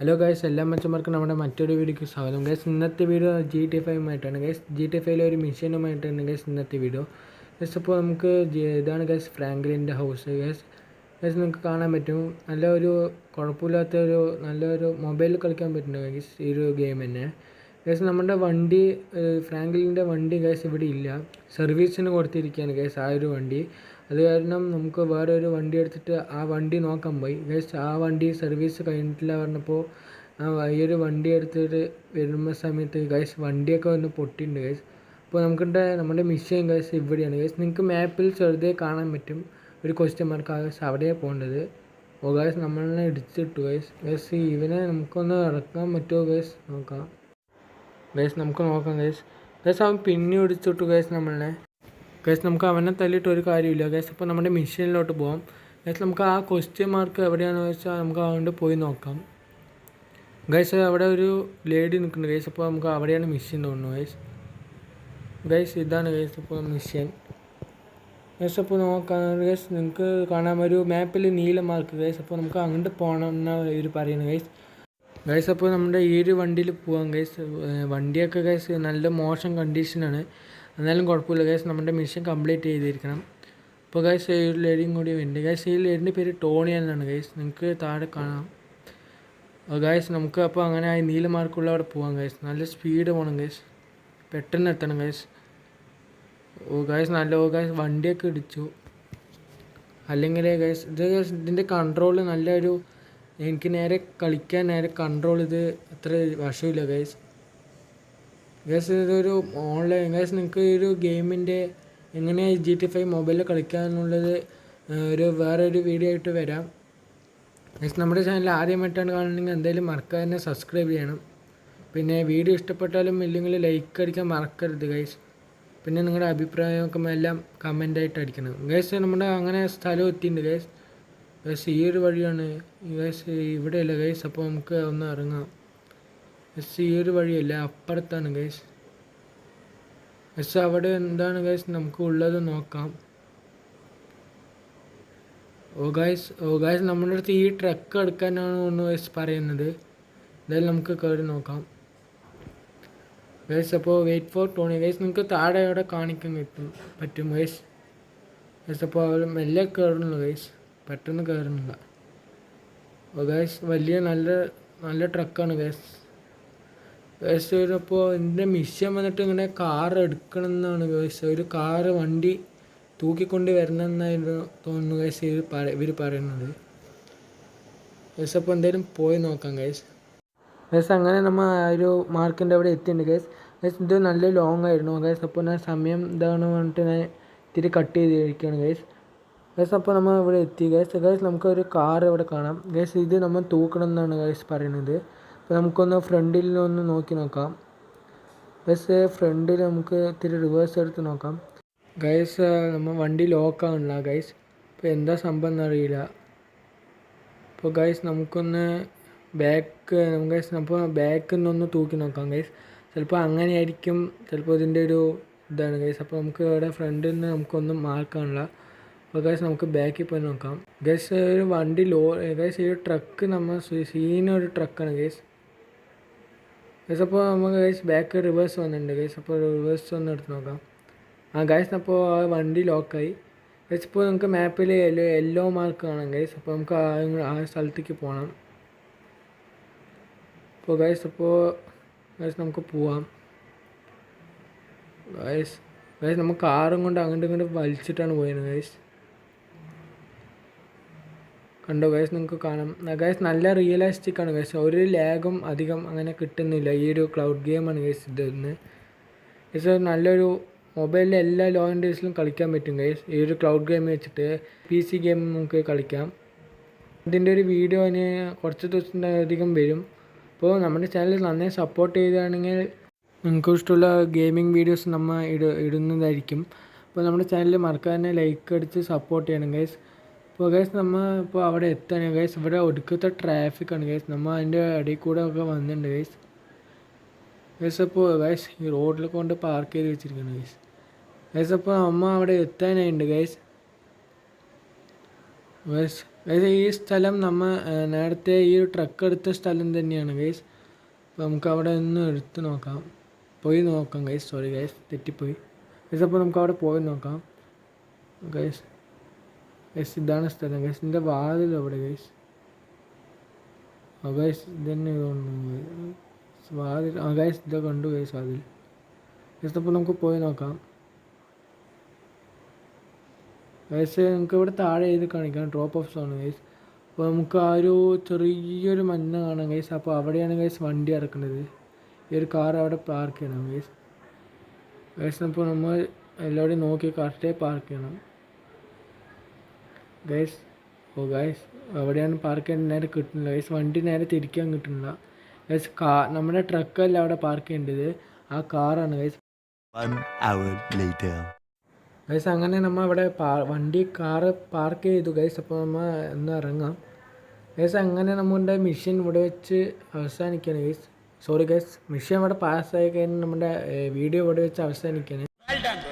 Hello guys, എല്ലാ മച്ചന്മാർക്കും നമ്മുടെ മറ്റൊരു വീഡിയോക്ക് സ്വാഗതം. ഗൈസ്, ഇന്നത്തെ വീഡിയോ GTA 5 ഗൈസ്. GTA 5 ഒരു മിഷനുമായിട്ടാണ് ഗൈസ് ഇന്നത്തെ വീഡിയോ. ഗൈസ്, അപ്പോൾ നമുക്ക് ഇതാണ് ഗൈസ് ഫ്രാങ്ക്ലിൻ്റെ ഹൗസ്. ഗൈസ് നിങ്ങൾക്ക് കാണാൻ പറ്റും, നല്ലൊരു കുഴപ്പമില്ലാത്തൊരു നല്ലൊരു മൊബൈലിൽ കളിക്കാൻ പറ്റുന്നുണ്ട് ഗൈസ് ഈ ഒരു ഗെയിം തന്നെ. ഗൈസ്, നമ്മുടെ വണ്ടി ഫ്രാങ്ക്ലിൻ്റെ വണ്ടി ഗൈസ് ഇവിടെ ഇല്ല, സർവീസിന് കൊടുത്തിരിക്കുകയാണ് ഗൈസ് ആ ഒരു വണ്ടി. അത് കാരണം നമുക്ക് വേറെ ഒരു വണ്ടി എടുത്തിട്ട് ആ വണ്ടി നോക്കാൻ പോയി ഗൈസ്. ആ വണ്ടി സർവീസ് കഴിഞ്ഞിട്ടില്ല പറഞ്ഞപ്പോൾ ഈ ഒരു വണ്ടി എടുത്തിട്ട് വരുന്ന സമയത്ത് ഗൈസ് വണ്ടിയൊക്കെ വന്ന് പൊട്ടിയിട്ടുണ്ട് ഗൈസ്. അപ്പോൾ നമ്മുടെ മിഷൻ ഗൈസ് ഇവിടെയാണ് ഗൈസ്. നിങ്ങൾക്ക് മാപ്പിൽ ചെറുതെ കാണാൻ പറ്റും ഒരു ക്വസ്റ്റ്യൻ മാർക്ക് ഗൈസ് അവിടെയാണ് പോകേണ്ടത്. ഓ ഗൈസ്, നമ്മളെ ഇടിച്ചിട്ടു ഗൈസ്. ഗൈസ് ഇവനെ നമുക്കൊന്ന് ഇറക്കാൻ പറ്റുമോ ഗൈസ്? നോക്കാം ഗൈസ്, നമുക്ക് നോക്കാം ഗൈസ്. ഗൈസ് അവൻ പിന്നെ ഇടിച്ചിട്ടു ഗൈസ് നമ്മളെ. ഗൈസ് നമുക്ക് അവനെ തല്ലിയിട്ട് ഒരു കാര്യമില്ല ഗൈസ്. അപ്പോൾ നമ്മുടെ മിഷനിലോട്ട് പോകാം ഗൈസ്. നമുക്ക് ആ ക്വസ്റ്റ്യൻ മാർക്ക് എവിടെയാണെന്ന് വെച്ചാൽ നമുക്ക് അതുകൊണ്ട് പോയി നോക്കാം ഗൈസ്. അവിടെ ഒരു ലേഡി നിൽക്കുന്നുണ്ട് ഗൈസ്. അപ്പോൾ നമുക്ക് അവിടെയാണ് മിഷൻ തോന്നുന്നു ഗൈസ്. ഗൈസ് ഇതാണ് ഗൈസ് ഇപ്പോൾ മിഷൻ ഗൈസ്. അപ്പോൾ നോക്കാം ഗൈസ്, നിങ്ങൾക്ക് കാണാൻ ഒരു മാപ്പിൽ നീല മാർക്ക് ഗൈസ്. അപ്പോൾ നമുക്ക് അങ്ങോട്ട് പോകണം എന്നാണ് ഇവർ പറയുന്നത് ഗൈസ്. ഗൈസ് അപ്പോൾ നമ്മുടെ ഈ ഒരു വണ്ടിയിൽ പോകാം ഗൈസ്. വണ്ടിയൊക്കെ ഗൈസ് നല്ല മോശം കണ്ടീഷനാണ്, എന്നാലും കുഴപ്പമില്ല ഗൈസ്. നമ്മുടെ മിഷൻ കംപ്ലീറ്റ് ചെയ്തിരിക്കണം. അപ്പോൾ ഗൈസ് ഈ ഒരു ലേഡിയും കൂടി ഉണ്ട് ഗൈസ്. ഈ ലേഡിൻ്റെ പേര് ടോണി എന്നാണ് ഗൈസ്, നിങ്ങൾക്ക് താഴെ കാണാം ഗൈസ്. നമുക്ക് അപ്പോൾ അങ്ങനെ ആ നീല മാർക്കുള്ള അവിടെ പോകാം ഗൈസ്. നല്ല സ്പീഡ് പോകണം ഗൈസ്, പെട്ടെന്ന് എത്തണം ഗൈസ്. ഗൈസ് വണ്ടിയൊക്കെ ഇടിച്ചു. അല്ലെങ്കിൽ ഗൈസ് ഇതിൻ്റെ കൺട്രോൾ നല്ലൊരു, എനിക്ക് നേരെ കളിക്കാൻ നേരെ കൺട്രോൾ ഇത് അത്ര വശമില്ല ഗൈസ്. ഗൈസ് ഇതൊരു ഓൺലൈൻ ഗൈസ്. നിങ്ങൾക്ക് ഈ ഒരു ഗെയിമിൻ്റെ എങ്ങനെയാണ് GTA 5 മൊബൈലിൽ കളിക്കാമെന്നുള്ളത് വേറൊരു വീഡിയോ ആയിട്ട് വരാം ഗൈസ്. നമ്മുടെ ചാനൽ ആദ്യമായിട്ടാണ് കാണണമെങ്കിൽ എന്തായാലും മറക്കാതെ തന്നെ സബ്സ്ക്രൈബ് ചെയ്യണം. പിന്നെ വീഡിയോ ഇഷ്ടപ്പെട്ടാലും ഇല്ലെങ്കിൽ ലൈക്ക് അടിക്കാൻ മറക്കരുത് ഗൈസ്. പിന്നെ നിങ്ങളുടെ അഭിപ്രായമൊക്കെ എല്ലാം കമൻ്റായിട്ട് അടിക്കണം ഗൈസ്. നമ്മുടെ അങ്ങനെ സ്ഥലം എത്തിയിട്ടുണ്ട് ഗൈസ്. ഗൈസ് ഈ ഒരു വഴിയാണ് ഗൈസ്, ഇവിടെയല്ല ഗൈസ്. അപ്പോൾ നമുക്ക് ഒന്ന് ഇറങ്ങാം ഗൈസ്. ഈ ഒരു വഴിയല്ല, അപ്പുറത്താണ് ഗൈസ്. ഗൈസ് അവിടെ എന്താണ് ഗൈസ് നമുക്ക് ഉള്ളത് നോക്കാം. ഓ ഗൈസ് നമ്മുടെ അടുത്ത് ഈ ട്രക്ക് എടുക്കാനാണ് ഒന്ന് ഗൈസ് പറയുന്നത്. എന്തായാലും നമുക്ക് കയറി നോക്കാം ഗൈസ്. അപ്പോൾ വെയിറ്റ് ഫോർ ടോണി ഗൈസ്. നിങ്ങൾക്ക് താഴെ അവിടെ കാണിക്കാൻ പറ്റും ഗൈസ്. ഗൈസ് അപ്പോൾ അവർ മെല്ലെ കയറുന്നു ഗൈസ്, പെട്ടെന്ന് കയറുന്നില്ല. ഓ ഗൈസ് വലിയ നല്ല ട്രക്കാണ് ഗൈസ്. ഗൈസ് അപ്പോൾ എൻ്റെ മിഷൻ വന്നിട്ട് ഇങ്ങനെ കാർ എടുക്കണം എന്നാണ് ഗൈസ്. ഒരു കാറ് വണ്ടി തൂക്കിക്കൊണ്ട് വരണം എന്നായിരുന്നു തോന്നുന്നു ഗൈസ് ഇവർ പറയുന്നത് ഗൈസ്. അപ്പോൾ എന്തായാലും പോയി നോക്കാം ഗൈസ്. ഗൈസ് അങ്ങനെ നമ്മൾ ആ ഒരു മാർക്കിൻ്റെ അവിടെ എത്തിയിട്ടുണ്ട് ഗൈസ്. ഗൈസ് ഇത് നല്ല ലോങ് ആയിരുന്നു ഗൈസ്. അപ്പോൾ ഞാൻ സമയം ഇതാണ് പറഞ്ഞിട്ട് ഞാൻ ഇത്തിരി കട്ട് ചെയ്തിരിക്കുകയാണ് ഗൈസ്. ഗൈസ് അപ്പോൾ നമ്മൾ ഇവിടെ എത്തി ഗൈസ്. ഗൈസ് നമുക്കൊരു കാർ ഇവിടെ കാണാം ഗൈസ്. ഇത് നമ്മൾ തൂക്കണം എന്നാണ് ഗൈസ് പറയുന്നത്. അപ്പോൾ നമുക്കൊന്ന് ഫ്രണ്ടിൽ ഒന്ന് നോക്കാം ഗൈസ്. ഫ്രണ്ടിൽ നമുക്ക് ഇത്തിരി റിവേഴ്സ് എടുത്ത് നോക്കാം ഗൈസ്. നമ്മൾ വണ്ടി ലോക്കാണില്ല ഗൈസ്. ഇപ്പോൾ എന്താ സംഭവം എന്നറിയില്ല. അപ്പോൾ ഗൈസ് നമുക്കൊന്ന് അപ്പോൾ ബാക്കിൽ നിന്നൊന്ന് തൂക്കി നോക്കാം ഗൈസ്. ചിലപ്പോൾ അങ്ങനെയായിരിക്കും, ചിലപ്പോൾ ഇതിൻ്റെ ഒരു ഇതാണ് ഗൈസ്. അപ്പോൾ നമുക്ക് ഇവിടെ ഫ്രണ്ടിൽ നിന്ന് നമുക്കൊന്നും മാർക്കാണില്ല. അപ്പോൾ ഗൈസ് നമുക്ക് ബാക്കിൽ പോയി നോക്കാം ഗൈസ്. ഒരു വണ്ടി ഗൈസ് ഈ ട്രക്ക് നമ്മൾ സീനൊരു ട്രക്കാണ് ഗൈസ്. ഗൈസ് അപ്പോൾ നമുക്ക് ഗൈസ് ബാക്ക് റിവേഴ്സ് വന്നിട്ടുണ്ട് ഗൈസ്. അപ്പോൾ റിവേഴ്സ് ഒന്ന് എടുത്ത് നോക്കാം. ഗൈസ് അപ്പോൾ ആ വണ്ടി ലോക്കായി ഗൈസ്. ഇപ്പോൾ നമുക്ക് മാപ്പിൽ യെല്ലോ മാർക്ക് കാണാം ഗൈസ്. അപ്പോൾ നമുക്ക് ആ സ്ഥലത്തേക്ക് പോകണം. അപ്പോൾ ഗൈസ് നമുക്ക് പോവാം ഗൈസ്. നമ്മൾ കാറും കൊണ്ട് അങ്ങോട്ടും ഇങ്ങോട്ടും വലിച്ചിട്ടാണ് പോയത് ഗൈസ്. കണ്ടോ ഗൈസ്, നിങ്ങൾക്ക് കാണാം ഗൈസ്. നല്ല റിയലിസ്റ്റിക് ആണ് ഗൈസ്. ഒരു ലാഗും അധികം അങ്ങനെ കിട്ടുന്നില്ല. ഈ ഒരു ക്ലൗഡ് ഗെയിമാണ് ഗൈസ് ഇതെന്ന് ഗൈസ്. നല്ലൊരു മൊബൈലിലെ എല്ലാ ലോ ആൻഡേഴ്സിലും കളിക്കാൻ പറ്റും ഗൈസ്. ഈ ഒരു ക്ലൗഡ് ഗെയിം വെച്ചിട്ട് PC ഗെയിം നമുക്ക് കളിക്കാം. ഇതിൻ്റെ ഒരു വീഡിയോ അതിന് കുറച്ച് ദിവസത്തിനധികം വരും. അപ്പോൾ നമ്മുടെ ചാനൽ നന്നായി സപ്പോർട്ട് ചെയ്യുകയാണെങ്കിൽ നിങ്ങൾക്ക് ഇഷ്ടമുള്ള ഗെയിമിംഗ് വീഡിയോസ് നമ്മൾ ഇടുന്നതായിരിക്കും. അപ്പോൾ നമ്മുടെ ചാനൽ മറക്കാതെ ലൈക്ക് അടിച്ച് സപ്പോർട്ട് ചെയ്യണം ഗൈസ്. അപ്പോൾ ഗൈസ് ഇപ്പോൾ അവിടെ എത്താണ് ഗൈസ്. ഇവിടെ ഒടുക്കത്തെ ട്രാഫിക്കാണ് ഗൈസ്. നമ്മൾ അതിൻ്റെ ഇടയിൽ കൂടെ ഒക്കെ വന്നിട്ടുണ്ട് ഗൈസ്. അപ്പോൾ ഗൈസ് ഈ റോഡിൽ കൊണ്ട് പാർക്ക് ചെയ്ത് വെച്ചിരിക്കുകയാണ് ഗൈസ്. അപ്പോൾ അവിടെ എത്താനായിട്ടുണ്ട് ഗൈസ്. ഗൈസ് ഈ സ്ഥലം നമ്മൾ നേരത്തെ ഈ ഒരു ട്രക്ക് എടുത്ത സ്ഥലം തന്നെയാണ് ഗൈസ്. അപ്പോൾ നമുക്ക് അവിടെ ഒന്ന് എടുത്ത് നോക്കാം, പോയി നോക്കാം ഗൈസ്. സോറി ഗൈസ്, തെറ്റിപ്പോയി ഗൈസ്. അപ്പോൾ നമുക്ക് അവിടെ പോയി നോക്കാം ഗൈസ്. ഗൈസ് ഇതാണ് സ്ഥലം ഗൈസ്. ഇതിൻ്റെ വാതിൽ എവിടെ ഗൈസ്? ഗൈസ് ഇതന്നെ തോന്നുന്നു വാതിൽ. ഗൈസ് ഇതൊക്കെ കണ്ടു ഗൈസ് വാതിൽ ഗൈസ്. അപ്പോൾ നമുക്ക് പോയി നോക്കാം ഗൈസ്. നമുക്ക് ഇവിടെ താഴെ എഴുതി കാണിക്കാം ഡ്രോപ്പ് ഓഫ് സോൺ ഗൈസ്. അപ്പോൾ നമുക്ക് ആ ഒരു ചെറിയൊരു മഞ്ഞ കാണാം ഗൈസ്. അപ്പോൾ അവിടെയാണ് ഗൈസ് വണ്ടി ഇറക്കുന്നത്. ഈ ഒരു കാർ അവിടെ പാർക്ക് ചെയ്യണം ഗൈസ്. ഗൈസ് അപ്പോൾ നമ്മൾ എല്ലാവരും നോക്കി കറക്റ്റായി പാർക്ക് ചെയ്യണം ഗൈസ്. ഗൈസ് അവിടെയാണ് പാർക്ക് ചെയ്യാൻ നേരെ കിട്ടുന്നില്ല ഗൈസ്. വണ്ടി നേരെ തിരിക്കാൻ കിട്ടുന്നില്ല ഗൈസ്. നമ്മുടെ ട്രക്കല്ല അവിടെ പാർക്ക് ചെയ്യേണ്ടത്, ആ കാറാണ് ഗൈസ്. ഗൈസ് അങ്ങനെ നമ്മൾ അവിടെ കാറ് പാർക്ക് ചെയ്തു ഗൈസ്. അപ്പോൾ നമ്മൾ ഒന്ന് ഇറങ്ങാം ഗൈസ്. അങ്ങനെ നമ്മുടെ മിഷൻ ഇവിടെ വെച്ച് അവസാനിക്കുകയാണ് ഗൈസ്. സോറി ഗൈസ്, മിഷൻ ഇവിടെ പാസ്സായി കഴിഞ്ഞാൽ നമ്മുടെ വീഡിയോ ഇവിടെ വെച്ച് അവസാനിക്കുകയാണ്.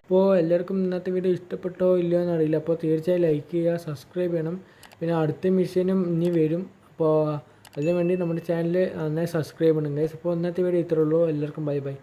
അപ്പോൾ എല്ലാവർക്കും ഇന്നത്തെ വീഡിയോ ഇഷ്ടപ്പെട്ടോ ഇല്ലയോ എന്നറിയില്ല. അപ്പോൾ തീർച്ചയായും ലൈക്ക് ചെയ്യുക, സബ്സ്ക്രൈബ് ചെയ്യണം. പിന്നെ അടുത്ത മിഷനും ഇനി വരും. അപ്പോൾ അതിനു വേണ്ടി നമ്മുടെ ചാനൽ നന്നായി സബ്സ്ക്രൈബ് ചെയ്യണം ഗൈസ്. അപ്പോൾ ഇന്നത്തെ വീഡിയോ ഇത്രേ ഉള്ളൂ. എല്ലാവർക്കും ബൈ ബൈ.